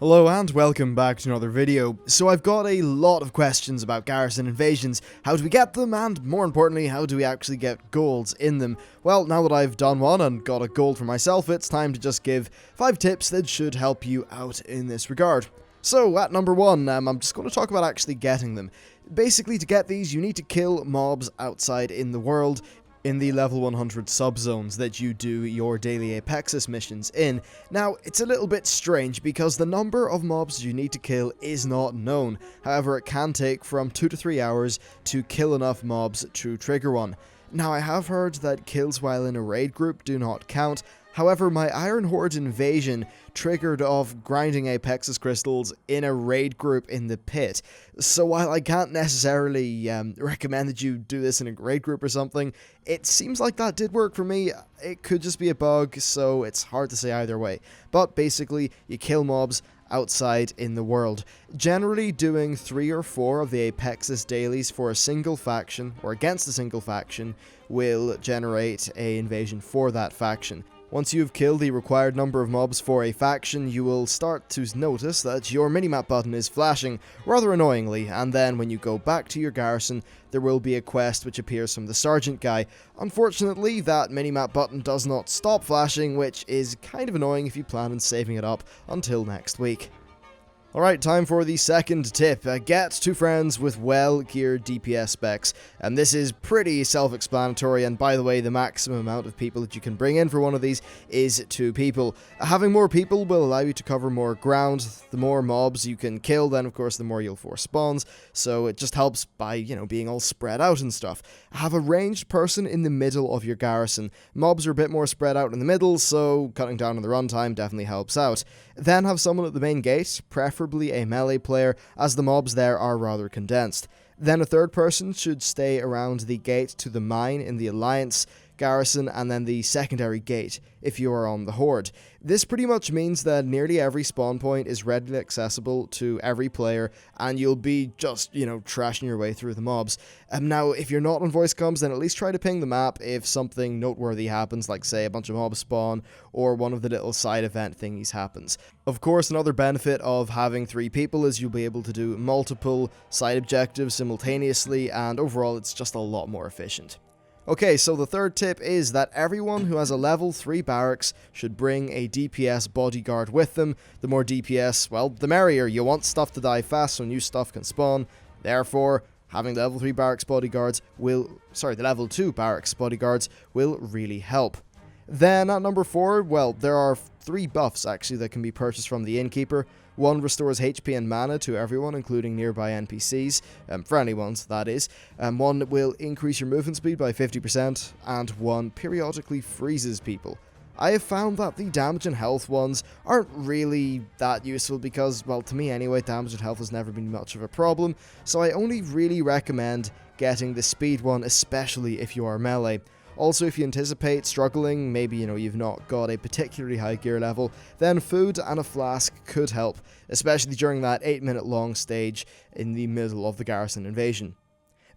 Hello and welcome back to another video. So I've got a lot of questions about Garrison invasions. How do we get them, and more importantly, how do we actually get golds in them? Well, now that I've done one and got a gold for myself, it's time to just give 5 tips that should help you out in this regard. So at number 1, I'm just going to talk about actually getting them. Basically, to get these, you need to kill mobs outside in the world, in the level 100 subzones that you do your daily Apexis missions in. Now, it's a little bit strange because the number of mobs you need to kill is not known. However, it can take from 2 to 3 hours to kill enough mobs to trigger one. Now, I have heard that kills while in a raid group do not count. However, my Iron Horde invasion triggered off grinding Apexis crystals in a raid group in the pit. So while I can't necessarily recommend that you do this in a raid group or something, it seems like that did work for me. It could just be a bug, so it's hard to say either way. But basically, you kill mobs outside in the world. Generally doing 3 or 4 of the Apexis dailies for a single faction, or against a single faction, will generate an invasion for that faction. Once you've killed the required number of mobs for a faction, you will start to notice that your minimap button is flashing rather annoyingly, and then when you go back to your garrison, there will be a quest which appears from the sergeant guy. Unfortunately, that minimap button does not stop flashing, which is kind of annoying if you plan on saving it up until next week. Alright, time for the second tip. Get 2 friends with well-geared DPS specs. And this is pretty self-explanatory, and by the way, the maximum amount of people that you can bring in for one of these is 2 people. Having more people will allow you to cover more ground. The more mobs you can kill, then of course the more you'll force spawns, so it just helps by, being all spread out and stuff. Have a ranged person in the middle of your garrison. Mobs are a bit more spread out in the middle, so cutting down on the runtime definitely helps out. Then have someone at the main gate, preferably a melee player, as the mobs there are rather condensed. Then a third person should stay around the gate to the mine in the Alliance garrison, and then the secondary gate if you are on the Horde. This pretty much means that nearly every spawn point is readily accessible to every player, and you'll be just, trashing your way through the mobs. Now, if you're not on voice comms, then at least try to ping the map if something noteworthy happens, like say a bunch of mobs spawn, or one of the little side event thingies happens. Of course, another benefit of having 3 people is you'll be able to do multiple side objectives simultaneously, and overall it's just a lot more efficient. Okay, so the third tip is that everyone who has a level 3 barracks should bring a DPS Bodyguard with them. The more DPS, well, the merrier. You want stuff to die fast so new stuff can spawn. Therefore, having the level 3 barracks bodyguards the level 2 barracks bodyguards will really help. Then at number 4, well, there are 3 buffs actually that can be purchased from the innkeeper. 1 restores HP and mana to everyone, including nearby NPCs, friendly ones, that is. 1 will increase your movement speed by 50%, and 1 periodically freezes people. I have found that the damage and health ones aren't really that useful because, well, to me anyway, damage and health has never been much of a problem, so I only really recommend getting the speed one, especially if you are melee. Also, if you anticipate struggling, maybe, you've not got a particularly high gear level, then food and a flask could help, especially during that 8-minute long stage in the middle of the garrison invasion.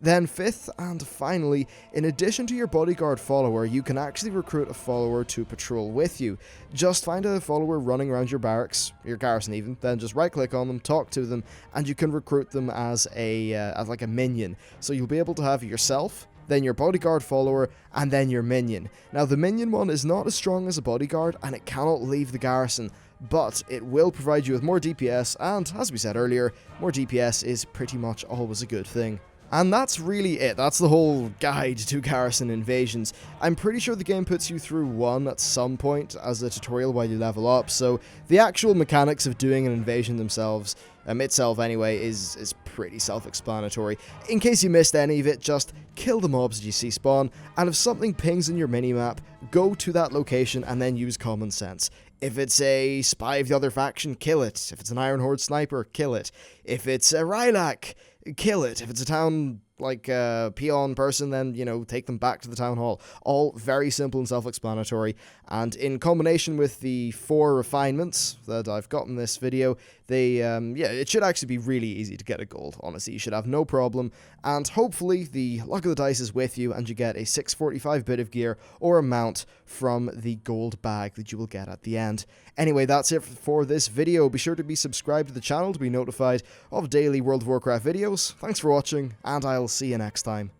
Then 5th and finally, in addition to your bodyguard follower, you can actually recruit a follower to patrol with you. Just find a follower running around your barracks, your garrison even, then just right click on them, talk to them, and you can recruit them as like a minion. So you'll be able to have yourself, then your bodyguard follower, and then your minion. Now, the minion one is not as strong as a bodyguard, and it cannot leave the garrison, but it will provide you with more DPS, and as we said earlier, more DPS is pretty much always a good thing. And that's really it. That's the whole guide to garrison invasions. I'm pretty sure the game puts you through one at some point as a tutorial while you level up, so the actual mechanics of doing an invasion themselves, itself anyway, is pretty self-explanatory. In case you missed any of it, just kill the mobs that you see spawn, and if something pings in your minimap, go to that location and then use common sense. If it's a spy of the other faction, kill it. If it's an Iron Horde sniper, kill it. If it's a Rylak, kill it. If it's a town like a peon person, then, you know, take them back to the town hall. All very simple and self-explanatory, and in combination with the 4 refinements that I've got in this video, they, yeah, it should actually be really easy to get a gold, honestly. You should have no problem, and hopefully the luck of the dice is with you, and you get a 645 bit of gear or a mount from the gold bag that you will get at the end. Anyway, that's it for this video. Be sure to be subscribed to the channel to be notified of daily World of Warcraft videos. Thanks for watching, and I'll see you next time.